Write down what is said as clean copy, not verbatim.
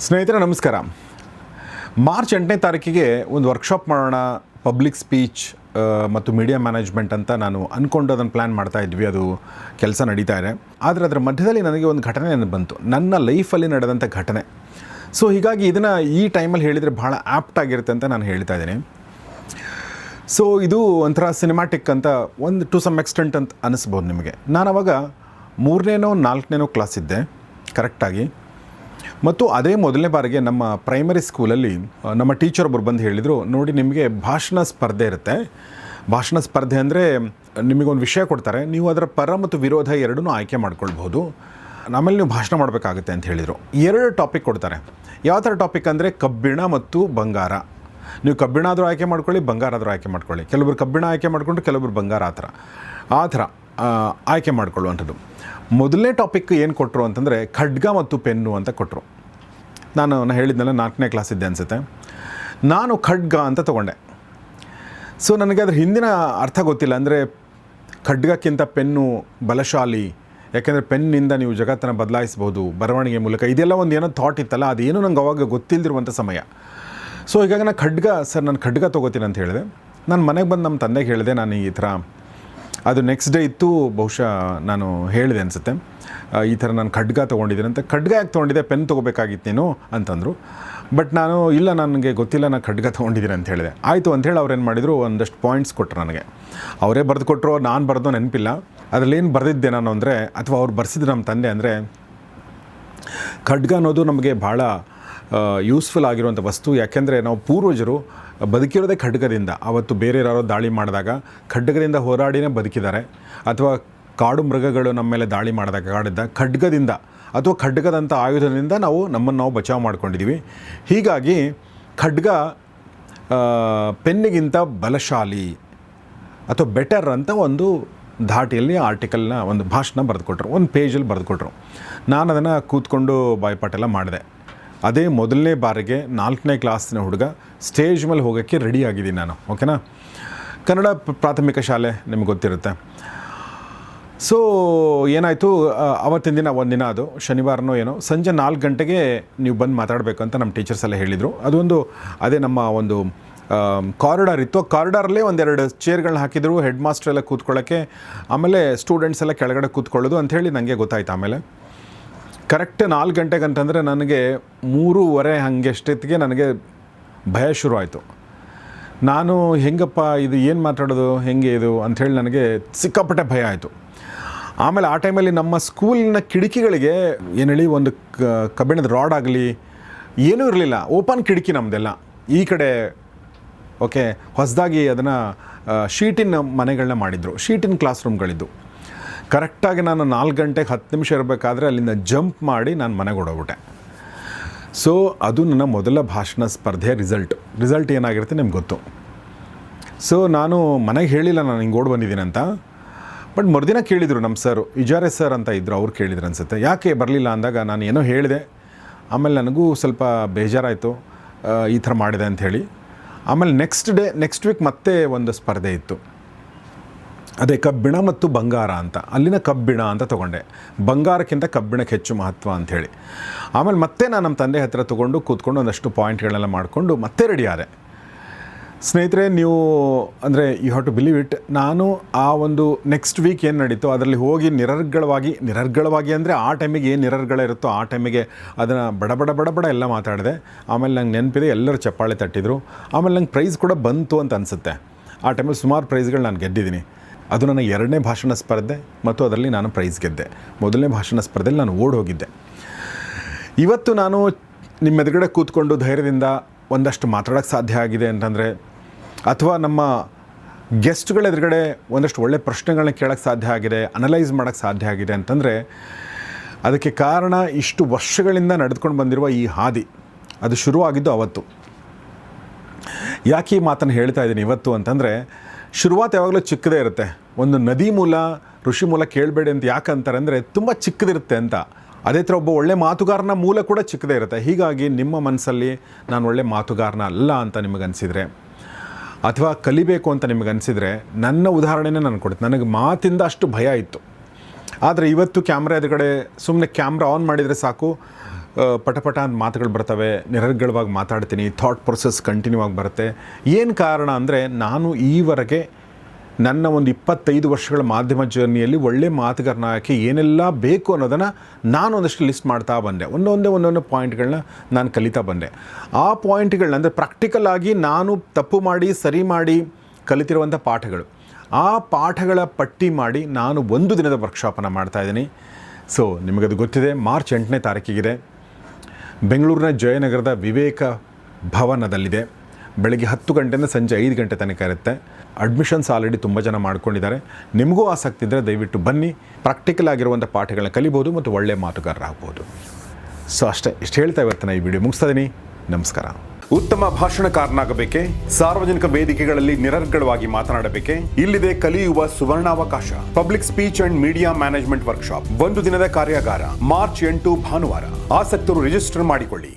ಸ್ನೇಹಿತರೆ ನಮಸ್ಕಾರ. ಮಾರ್ಚ್ 8ನೇ ತಾರೀಕಿಗೆ ಒಂದು ವರ್ಕ್ಶಾಪ್ ಮಾಡೋಣ, ಪಬ್ಲಿಕ್ ಸ್ಪೀಚ್ ಮತ್ತು ಮೀಡಿಯಾ ಮ್ಯಾನೇಜ್ಮೆಂಟ್ ಅಂತ ನಾನು ಅಂದ್ಕೊಂಡು ಅದನ್ನು ಪ್ಲ್ಯಾನ್ ಮಾಡ್ತಾ ಇದ್ವಿ. ಅದು ಕೆಲಸ ನಡೀತಾ ಇದೆ. ಆದರೆ ಅದರ ಮಧ್ಯದಲ್ಲಿ ನನಗೆ ಒಂದು ಘಟನೆ ನೆನಪು ಬಂತು, ನನ್ನ ಲೈಫಲ್ಲಿ ನಡೆದಂಥ ಘಟನೆ. ಸೊ ಹೀಗಾಗಿ ಇದನ್ನು ಈ ಟೈಮಲ್ಲಿ ಹೇಳಿದರೆ ಭಾಳ ಆ್ಯಪ್ಟ್ ಆಗಿರುತ್ತೆ ಅಂತ ನಾನು ಹೇಳ್ತಾ ಇದ್ದೀನಿ. ಸೊ ಇದು ಒಂಥರ ಸಿನಿಮ್ಯಾಟಿಕ್ ಅಂತ ಒಂದು ಟು ಸಮ್ ಎಕ್ಸ್ಟೆಂಟ್ ಅಂತ ಅನ್ನಿಸ್ಬೋದು ನಿಮಗೆ. ನಾನು ಅವಾಗ 3ನೇನೋ 4ನೇನೋ ಕ್ಲಾಸ್ ಇದ್ದೆ ಕರೆಕ್ಟಾಗಿ. ಮತ್ತು ಅದೇ ಮೊದಲನೇ ಬಾರಿಗೆ ನಮ್ಮ ಪ್ರೈಮರಿ ಸ್ಕೂಲಲ್ಲಿ ನಮ್ಮ ಟೀಚರ್ ಒಬ್ಬರು ಬಂದು ಹೇಳಿದರು, ನೋಡಿ ನಿಮಗೆ ಭಾಷಣ ಸ್ಪರ್ಧೆ ಇರುತ್ತೆ. ಭಾಷಣ ಸ್ಪರ್ಧೆ ಅಂದರೆ ನಿಮಗೊಂದು ವಿಷಯ ಕೊಡ್ತಾರೆ, ನೀವು ಅದರ ಪರ ಮತ್ತು ವಿರೋಧ ಎರಡೂ ಆಯ್ಕೆ ಮಾಡ್ಕೊಳ್ಬೋದು. ಆಮೇಲೆ ನೀವು ಭಾಷಣ ಮಾಡಬೇಕಾಗುತ್ತೆ ಅಂತ ಹೇಳಿದರು. 2 ಟಾಪಿಕ್ ಕೊಡ್ತಾರೆ. ಯಾವ ಥರ ಟಾಪಿಕ್ ಅಂದರೆ ಕಬ್ಬಿಣ ಮತ್ತು ಬಂಗಾರ. ನೀವು ಕಬ್ಬಿಣ ಆದರೂ ಆಯ್ಕೆ ಮಾಡ್ಕೊಳ್ಳಿ, ಬಂಗಾರ ಆದರೂ ಆಯ್ಕೆ ಮಾಡ್ಕೊಳ್ಳಿ. ಕೆಲವರು ಕಬ್ಬಿಣ ಆಯ್ಕೆ ಮಾಡಿಕೊಂಡು ಕೆಲವರು ಬಂಗಾರ ಆ ಥರ ಆಯ್ಕೆ ಮಾಡ್ಕೊಳ್ಳುವಂಥದ್ದು. ಮೊದಲನೇ ಟಾಪಿಕ್ ಏನು ಕೊಟ್ಟರು ಅಂತಂದರೆ ಖಡ್ಗ ಮತ್ತು ಪೆನ್ನು ಅಂತ ಕೊಟ್ಟರು. ನಾನು ಹೇಳಿದ್ನಲ್ಲ 4ನೇ ಕ್ಲಾಸ್ ಇದ್ದೆ ಅನಿಸುತ್ತೆ. ನಾನು ಖಡ್ಗ ಅಂತ ತೊಗೊಂಡೆ. ಸೊ ನನಗೆ ಅದ್ರ ಹಿಂದಿನ ಅರ್ಥ ಗೊತ್ತಿಲ್ಲ. ಅಂದರೆ ಖಡ್ಗಕ್ಕಿಂತ ಪೆನ್ನು ಬಲಶಾಲಿ, ಯಾಕೆಂದರೆ ಪೆನ್ನಿಂದ ನೀವು ಜಗತ್ತನ್ನು ಬದಲಾಯಿಸ್ಬೋದು ಬರವಣಿಗೆ ಮೂಲಕ. ಇದೆಲ್ಲ ಒಂದು ಏನೋ ಥಾಟ್ ಇತ್ತಲ್ಲ, ಅದೇನು ನಂಗೆ ಅವಾಗ ಗೊತ್ತಿಲ್ಲದಿರುವಂಥ ಸಮಯ. ಸೊ ಹೀಗಾಗಿ ನಾನು ನಾನು ಖಡ್ಗ ತೊಗೋತೀನಿ ಅಂತ ಹೇಳಿದೆ. ನಾನು ಮನೆಗೆ ಬಂದು ನಮ್ಮ ತಂದೆಗೆ ಹೇಳಿದೆ, ನಾನು ಈ ಥರ, ಅದು ನೆಕ್ಸ್ಟ್ ಡೇ ಇತ್ತು ಬಹುಶಃ, ನಾನು ಹೇಳಿದೆ ಅನಿಸುತ್ತೆ, ಈ ಥರ ನಾನು ಖಡ್ಗ ತೊಗೊಂಡಿದ್ದೀನಿ ಅಂತ. ಖಡ್ಗ ಯಾಕೆ ತೊಗೊಂಡಿದ್ದೆ, ಪೆನ್ ತೊಗೋಬೇಕಾಗಿತ್ತು ನೀನು ಅಂತಂದರು. ಬಟ್ ನಾನು ಇಲ್ಲ, ನನಗೆ ಗೊತ್ತಿಲ್ಲ, ನಾನು ಖಡ್ಗ ತೊಗೊಂಡಿದ್ದೀನಿ ಅಂತ ಹೇಳಿದೆ. ಆಯಿತು ಅಂಥೇಳಿ ಅವ್ರು ಏನು ಮಾಡಿದರು, ಒಂದಷ್ಟು ಪಾಯಿಂಟ್ಸ್ ಕೊಟ್ಟರು ನನಗೆ. ಅವರೇ ಬರೆದು ಕೊಟ್ಟರು, ನಾನು ಬರೆದು ನೆನಪಿಲ್ಲ. ಅದರಲ್ಲೇನು ಬರೆದಿದ್ದೆ ನಾನು ಅಂದರೆ, ಅಥವಾ ಅವ್ರು ಬರ್ಸಿದ್ರು ನಮ್ಮ ತಂದೆ ಅಂದರೆ, ಖಡ್ಗ ಅನ್ನೋದು ನಮಗೆ ಭಾಳ ಯೂಸ್ಫುಲ್ ಆಗಿರುವಂಥ ವಸ್ತು. ಯಾಕೆಂದರೆ ನಾವು ಪೂರ್ವಜರು ಬದುಕಿರೋದೇ ಖಡ್ಗದಿಂದ. ಆವತ್ತು ಬೇರೆ ಯಾರೋ ದಾಳಿ ಮಾಡಿದಾಗ ಖಡ್ಗದಿಂದ ಹೋರಾಡಿನೇ ಬದುಕಿದ್ದಾರೆ. ಅಥವಾ ಕಾಡು ಮೃಗಗಳು ನಮ್ಮ ಮೇಲೆ ದಾಳಿ ಮಾಡಿದಾಗ ಕಾಡಿದ್ದ ಖಡ್ಗದಿಂದ ಅಥವಾ ಖಡ್ಗದಂಥ ಆಯುಧದಿಂದ ನಮ್ಮನ್ನು ನಾವು ಬಚಾವ್ ಮಾಡ್ಕೊಂಡಿದ್ದೀವಿ. ಹೀಗಾಗಿ ಖಡ್ಗ ಪೆನ್ನಿಗಿಂತ ಬಲಶಾಲಿ ಅಥವಾ ಬೆಟರ್ ಅಂತ ಒಂದು ಧಾಟಿಯಲ್ಲಿ ಆರ್ಟಿಕಲ್ನ ಒಂದು ಭಾಷಣ ಬರೆದುಕೊಟ್ರು, ಒಂದು ಪೇಜಲ್ಲಿ ಬರೆದುಕೊಟ್ರು. ನಾನು ಅದನ್ನು ಕೂತ್ಕೊಂಡು ಬಾಯ್ಪಾಟೆಲ್ಲ ಮಾಡಿದೆ. ಅದೇ ಮೊದಲನೇ ಬಾರಿಗೆ 4ನೇ ಕ್ಲಾಸಿನ ಹುಡುಗ ಸ್ಟೇಜ್ ಮೇಲೆ ಹೋಗೋಕ್ಕೆ ರೆಡಿ ಆಗಿದ್ದೀನಿ ನಾನು. ಓಕೆನಾ, ಕನ್ನಡ ಪ್ರಾಥಮಿಕ ಶಾಲೆ ನಿಮ್ಗೆ ಗೊತ್ತಿರುತ್ತೆ. ಸೊ ಏನಾಯಿತು, ಅವತ್ತಿನ ದಿನ ಒಂದಿನ, ಅದು ಶನಿವಾರನೋ ಏನೋ, ಸಂಜೆ 4 ಗಂಟೆಗೆ ನೀವು ಬಂದು ಮಾತಾಡಬೇಕು ಅಂತ ನಮ್ಮ ಟೀಚರ್ಸ್ ಎಲ್ಲ ಹೇಳಿದರು. ಅದೊಂದು ಅದೇ ನಮ್ಮ ಒಂದು ಕಾರಿಡಾರ್ ಇತ್ತು. ಕಾರಿಡಾರಲ್ಲೇ 1-2 ಚೇರ್ಗಳನ್ನ ಹಾಕಿದ್ರು, ಹೆಡ್ ಮಾಸ್ಟರ್ ಎಲ್ಲ ಕೂತ್ಕೊಳ್ಳೋಕ್ಕೆ, ಆಮೇಲೆ ಸ್ಟೂಡೆಂಟ್ಸ್ ಎಲ್ಲ ಕೆಳಗಡೆ ಕೂತ್ಕೊಳ್ಳೋದು ಅಂಥೇಳಿ ನನಗೆ ಗೊತ್ತಾಯ್ತು. ಆಮೇಲೆ ಕರೆಕ್ಟ್ 4 ಗಂಟೆಗೆ ಅಂತಂದರೆ ನನಗೆ 3:30 ಹಾಗೆ ಅಷ್ಟೊತ್ತಿಗೆ ನನಗೆ ಭಯ ಶುರುವಾಯಿತು. ನಾನು ಹೆಂಗಪ್ಪ ಇದು, ಏನು ಮಾತಾಡೋದು, ಹೆಂಗೆ ಇದು ಅಂಥೇಳಿ ನನಗೆ ಸಿಕ್ಕಾಪಟ್ಟೆ ಭಯ ಆಯಿತು. ಆಮೇಲೆ ಆ ಟೈಮಲ್ಲಿ ನಮ್ಮ ಸ್ಕೂಲಿನ ಕಿಟಕಿಗಳಿಗೆ ಏನು ಹೇಳಿ, ಒಂದು ಕಬ್ಬಿಣದ ರಾಡ್ ಆಗಲಿ ಏನೂ ಇರಲಿಲ್ಲ, ಓಪನ್ ಕಿಟಕಿ ನಮ್ಮದೆಲ್ಲ ಈ ಕಡೆ. ಓಕೆ, ಹೊಸದಾಗಿ ಅದನ್ನು ಶೀಟಿನ ಮನೆಗಳನ್ನ ಮಾಡಿದರು, ಶೀಟಿನ ಕ್ಲಾಸ್ ರೂಮ್ಗಳಿದ್ದು. ಕರೆಕ್ಟಾಗಿ ನಾನು 4 ಗಂಟೆಗೆ 10 ನಿಮಿಷ ಇರಬೇಕಾದ್ರೆ ಅಲ್ಲಿಂದ ಜಂಪ್ ಮಾಡಿ ನಾನು ಮನೆಗೆ ಓಡೋಗ್ಬಿಟ್ಟೆ. ಸೊ ಅದು ನನ್ನ ಮೊದಲ ಭಾಷಣ ಸ್ಪರ್ಧೆಯ ರಿಸಲ್ಟ್ ಏನಾಗಿರುತ್ತೆ ನಿಮ್ಗೆ ಗೊತ್ತು. ಸೊ ನಾನು ಮನೆಗೆ ಹೇಳಿಲ್ಲ ನಾನು ಹಿಂಗೆ ಓಡಿ ಬಂದಿದ್ದೀನಿ ಅಂತ. ಬಟ್ ಮರುದಿನ ಕೇಳಿದರು ನಮ್ಮ ಸರು, ಇಜಾರೆ ಸರ್ ಅಂತ ಇದ್ದರು, ಅವ್ರು ಕೇಳಿದ್ರು ಅನಿಸುತ್ತೆ, ಯಾಕೆ ಬರಲಿಲ್ಲ ಅಂದಾಗ ನಾನು ಏನೋ ಹೇಳಿದೆ. ಆಮೇಲೆ ನನಗೂ ಸ್ವಲ್ಪ ಬೇಜಾರಾಯಿತು, ಈ ಥರ ಮಾಡಿದೆ ಅಂಥೇಳಿ. ಆಮೇಲೆ ನೆಕ್ಸ್ಟ್ ವೀಕ್ ಮತ್ತೆ ಒಂದು ಸ್ಪರ್ಧೆ ಇತ್ತು, ಅದೇ ಕಬ್ಬಿಣ ಮತ್ತು ಬಂಗಾರ ಅಂತ. ಅಲ್ಲಿನ ಕಬ್ಬಿಣ ಅಂತ ತೊಗೊಂಡೆ, ಬಂಗಾರಕ್ಕಿಂತ ಕಬ್ಬಿಣಕ್ಕೆ ಹೆಚ್ಚು ಮಹತ್ವ ಅಂಥೇಳಿ. ಆಮೇಲೆ ಮತ್ತೆ ನಾನು ನಮ್ಮ ತಂದೆ ಹತ್ತಿರ ತೊಗೊಂಡು ಕೂತ್ಕೊಂಡು ಒಂದಷ್ಟು ಪಾಯಿಂಟ್ಗಳನ್ನೆಲ್ಲ ಮಾಡಿಕೊಂಡು ಮತ್ತೆ ರೆಡಿ ಆದೆ. ಸ್ನೇಹಿತರೆ, ನೀವು ಅಂದರೆ you have to believe it, ನಾನು ಆ ಒಂದು ನೆಕ್ಸ್ಟ್ ವೀಕ್ ಏನು ನಡೀತೋ ಅದರಲ್ಲಿ ಹೋಗಿ ನಿರರ್ಗಳವಾಗಿ ಅಂದರೆ ಆ ಟೈಮಿಗೆ ಏನು ನಿರರ್ಗಳಿರುತ್ತೋ ಆ ಟೈಮಿಗೆ ಅದನ್ನು ಬಡ ಎಲ್ಲ ಮಾತಾಡಿದೆ. ಆಮೇಲೆ ನಂಗೆ ನೆನಪಿದೆ, ಎಲ್ಲರೂ ಚಪ್ಪಾಳೆ ತಟ್ಟಿದ್ರು. ಆಮೇಲೆ ನಂಗೆ ಪ್ರೈಸ್ ಕೂಡ ಬಂತು ಅಂತ ಅನಿಸುತ್ತೆ. ಆ ಟೈಮಲ್ಲಿ ಸುಮಾರು ಪ್ರೈಸ್ಗಳು ನಾನು ಗೆದ್ದಿದ್ದೀನಿ. ಅದು ನನ್ನ 2ನೇ ಭಾಷಣ ಸ್ಪರ್ಧೆ, ಮತ್ತು ಅದರಲ್ಲಿ ನಾನು ಪ್ರೈಸ್ ಗೆದ್ದೆ. ಮೊದಲನೇ ಭಾಷಣ ಸ್ಪರ್ಧೆಯಲ್ಲಿ ನಾನು ಓಡಿ ಹೋಗಿದ್ದೆ. ಇವತ್ತು ನಾನು ನಿಮ್ಮ ಎದುರುಗಡೆ ಕೂತ್ಕೊಂಡು ಧೈರ್ಯದಿಂದ ಒಂದಷ್ಟು ಮಾತಾಡೋಕ್ಕೆ ಸಾಧ್ಯ ಆಗಿದೆ ಅಂತಂದರೆ, ಅಥವಾ ನಮ್ಮ ಗೆಸ್ಟ್ಗಳ ಎದುರುಗಡೆ ಒಂದಷ್ಟು ಒಳ್ಳೆ ಪ್ರಶ್ನೆಗಳನ್ನ ಕೇಳೋಕ್ಕೆ ಸಾಧ್ಯ ಆಗಿದೆ, ಅನಲೈಸ್ ಮಾಡೋಕ್ಕೆ ಸಾಧ್ಯ ಆಗಿದೆ ಅಂತಂದರೆ, ಅದಕ್ಕೆ ಕಾರಣ ಇಷ್ಟು ವರ್ಷಗಳಿಂದ ನಡೆದುಕೊಂಡು ಬಂದಿರುವ ಈ ಹಾದಿ. ಅದು ಶುರುವಾಗಿದ್ದು ಅವತ್ತು. ಯಾಕೆ ಈ ಮಾತನ್ನು ಹೇಳ್ತಾ ಇದ್ದೀನಿ ಇವತ್ತು ಅಂತಂದರೆ, ಶುರುವಾತು ಯಾವಾಗಲೂ ಚಿಕ್ಕದೇ ಇರುತ್ತೆ. ಒಂದು ನದಿ ಮೂಲ, ಋಷಿ ಮೂಲ ಕೇಳಬೇಡಿ ಅಂತ ಯಾಕಂತಾರೆ ಅಂದರೆ ತುಂಬ ಚಿಕ್ಕದಿರುತ್ತೆ ಅಂತ. ಅದೇ ಥರ ಒಬ್ಬ ಒಳ್ಳೆ ಮಾತುಗಾರನ ಮೂಲ ಕೂಡ ಚಿಕ್ಕದೇ ಇರುತ್ತೆ. ಹೀಗಾಗಿ ನಿಮ್ಮ ಮನಸ್ಸಲ್ಲಿ ನಾನು ಒಳ್ಳೆ ಮಾತುಗಾರನ ಅಲ್ಲ ಅಂತ ನಿಮಗನ್ಸಿದ್ರೆ, ಅಥವಾ ಕಲಿಬೇಕು ಅಂತ ನಿಮಗನ್ಸಿದ್ರೆ, ನನ್ನ ಉದಾಹರಣೆನೇ ನಾನು ಕೊಡ್ತೀನಿ. ನನಗೆ ಮಾತಿಂದ ಅಷ್ಟು ಭಯ ಇತ್ತು. ಆದರೆ ಇವತ್ತು ಕ್ಯಾಮ್ರಾ ಎದುರುಗಡೆ ಸುಮ್ಮನೆ ಕ್ಯಾಮ್ರಾ ಆನ್ ಮಾಡಿದರೆ ಸಾಕು, ಪಟಪಟ ಅಂತ ಮಾತುಗಳು ಬರ್ತವೆ, ನಿರರ್ಗಳವಾಗಿ ಮಾತಾಡ್ತೀನಿ, ಥಾಟ್ ಪ್ರೊಸೆಸ್ ಕಂಟಿನ್ಯೂ ಆಗಿ ಬರುತ್ತೆ. ಏನು ಕಾರಣ ಅಂದರೆ ನಾನು ಈವರೆಗೆ ನನ್ನ ಒಂದು 25 ವರ್ಷಗಳ ಮಾಧ್ಯಮ ಜರ್ನಿಯಲ್ಲಿ ಒಳ್ಳೆ ಮಾತುಗಾರನಾಗಿ ಏನೆಲ್ಲ ಬೇಕು ಅನ್ನೋದನ್ನು ನಾನು ಒಂದಷ್ಟು ಲಿಸ್ಟ್ ಮಾಡ್ತಾ ಬಂದೆ. ಒಂದೊಂದೇ ಪಾಯಿಂಟ್ಗಳನ್ನ ನಾನು ಕಲಿತಾ ಬಂದೆ. ಆ ಪಾಯಿಂಟ್ಗಳನ್ನ ಅಂದರೆ ಪ್ರಾಕ್ಟಿಕಲ್ ಆಗಿ ನಾನು ತಪ್ಪು ಮಾಡಿ ಸರಿ ಮಾಡಿ ಕಲಿತಿರುವಂಥ ಪಾಠಗಳು, ಆ ಪಾಠಗಳ ಪಟ್ಟಿ ಮಾಡಿ ನಾನು 1 ದಿನದ ವರ್ಕ್ಶಾಪನ್ನು ಮಾಡ್ತಾಯಿದ್ದೀನಿ. ಸೊ ನಿಮಗದು ಗೊತ್ತಿದೆ, ಮಾರ್ಚ್ 8ನೇ ತಾರೀಕಿಗಿದೆ, ಬೆಂಗಳೂರಿನ ಜಯನಗರದ ವಿವೇಕ ಭವನದಲ್ಲಿದೆ. ಬೆಳಗ್ಗೆ 10 ಗಂಟೆಯಿಂದ ಸಂಜೆ 5 ಗಂಟೆ ತನಕ ಇರುತ್ತೆ. ಅಡ್ಮಿಷನ್ಸ್ ಆಲ್ರೆಡಿ ತುಂಬ ಜನ ಮಾಡ್ಕೊಂಡಿದ್ದಾರೆ. ನಿಮಗೂ ಆಸಕ್ತಿ ಇದ್ದರೆ ದಯವಿಟ್ಟು ಬನ್ನಿ, ಪ್ರಾಕ್ಟಿಕಲ್ ಆಗಿರುವಂಥ ಪಾಠಗಳನ್ನ ಕಲಿಬೋದು ಮತ್ತು ಒಳ್ಳೆಯ ಮಾತುಗಾರರಾಗ್ಬೋದು. ಸೊ ಅಷ್ಟೇ, ಇಷ್ಟು ಹೇಳ್ತಾ ಇವತ್ತಿನ ಈ ವಿಡಿಯೋ ಮುಗಿಸ್ತಾ ಇದ್ದೀನಿ. ನಮಸ್ಕಾರ. ಉತ್ತಮ ಭಾಷಣಕಾರನಾಗಬೇಕೆ? ಸಾರ್ವಜನಿಕ ವೇದಿಕೆಗಳಲ್ಲಿ ನಿರರ್ಗಳವಾಗಿ ಮಾತನಾಡಬೇಕೆ? ಇಲ್ಲಿದೆ ಕಲಿಯುವ ಸುವರ್ಣಾವಕಾಶ. Public speech and media management workshop, 1 ದಿನದ ಕಾರ್ಯಾಗಾರ, ಮಾರ್ಚ್ 8 ಭಾನುವಾರ. ಆಸಕ್ತರು ರಿಜಿಸ್ಟರ್ ಮಾಡಿಕೊಳ್ಳಿ.